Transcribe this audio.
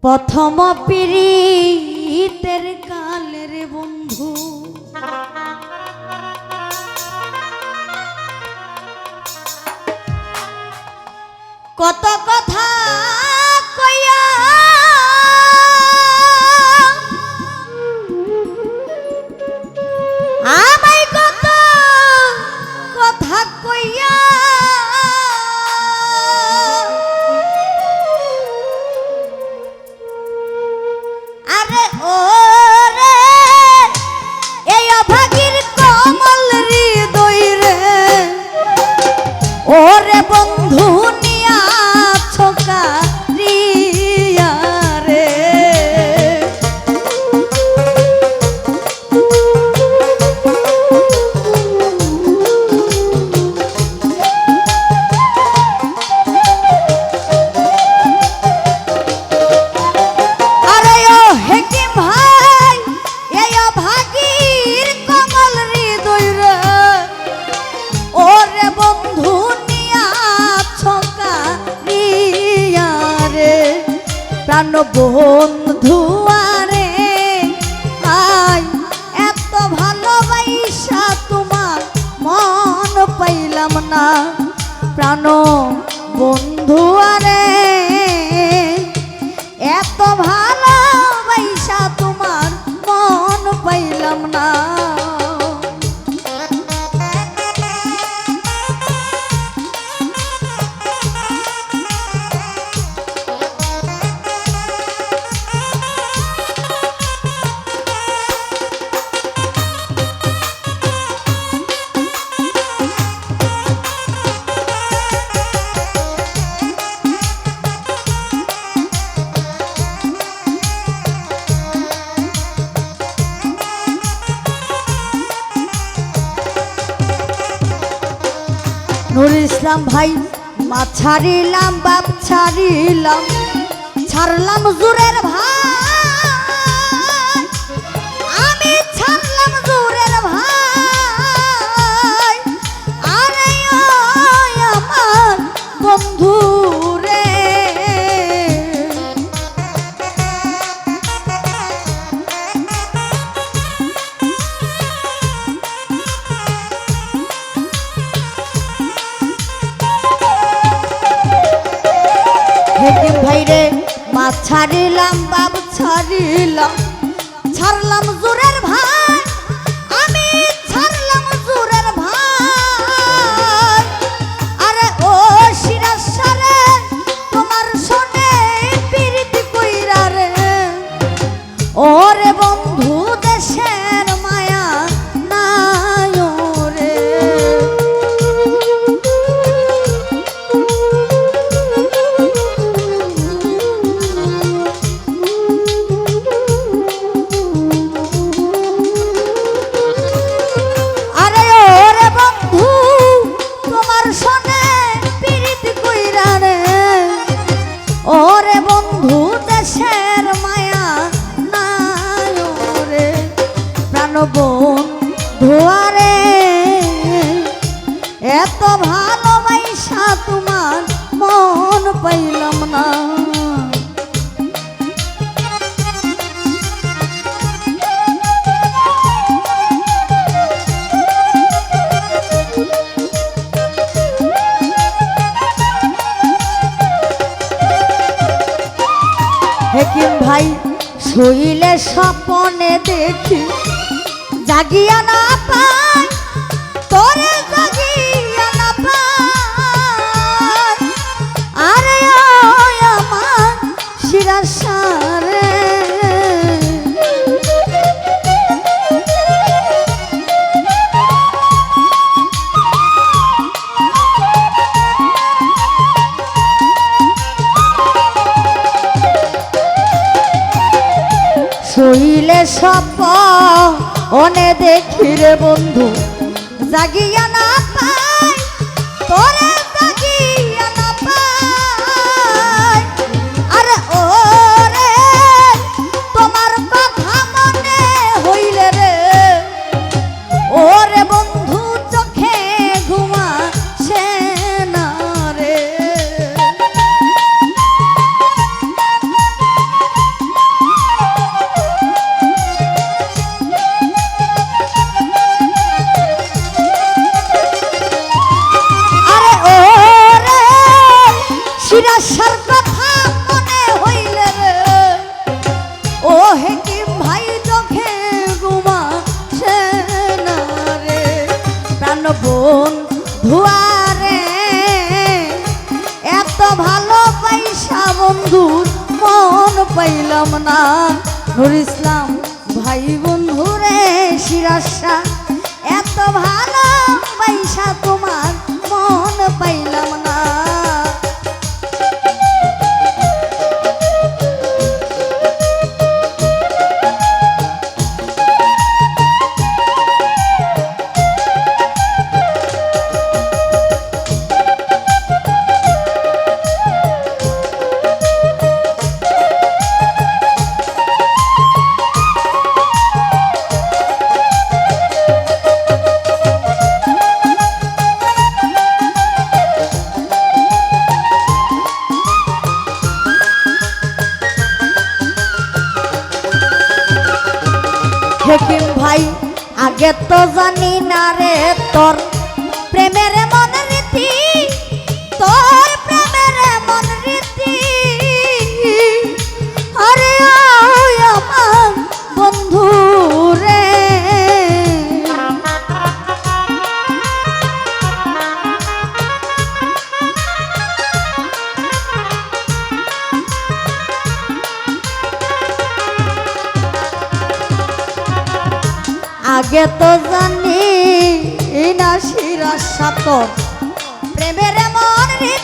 প্রথম পিরিতের কালের বন্ধু কত কথা কইয়া আমায় কত কথা কইয়া আরে ও রে এই অভাগীর কমল হৃদয় রে ওরে বন্ধু বন্ধু আরে আই এত ভালোবাসা তোমার মন পাইলাম না প্রাণ বন্ধু আরে এত ভালোবাসা তোমার মন পাইলাম না নুর ইসলাম ভাই মা ছাড়িলাম বাপ ছাড়িলাম ছাড়লাম জুরের ভাই আমি ছাড়লাম জুরের ভাই আরে আমার বন্ধু রে হেকিম ভাই রে মা ছাড়িলাম বাপ ছাড়িলাম ছাড়লাম জোরের ভাই আমি ছাড়লাম জোরের ভাই আরে ও সিরাজ সারে তোমার শোনে প্রীতি কইরা রে ওরে বন্ধু দেশের মায়া নাই রে ওরে বন্ধু দেশের মায়া নাই রে প্রাণ বন্ধু আরে এত ভালোবাসা তোমার মন পাইলাম না হেকিম ভাই শুইলে স্বপনে দেখি জাগিয়া না পাই তোরে জাগিয়া না পাই আরে আমার সিরাজ সারে শুইলে স্বপনে দেখি রে বন্ধু জাগিয়া না পাই তোরে জাগিয়া না পাই আরে ও রে তোমার কথা মনে হইলে রে ওরে বন্ধু চোখে ঘুমা সে না রে বন্ধুর মন পাইলাম না। নুর ইসলাম ভাই বন্ধুরে শিরাশা, এত ভালো পয়সা তোমার মন পাইলাম না। হেকিম ভাই আগে তো জানি না রে তোর প্রেমের মন রীতি, তোর প্রেমের মন রীতি। আরে আয় আমার বন্ধু রে, আগে তো জানি না শিরাশা তোর প্রেমের মন রীতি।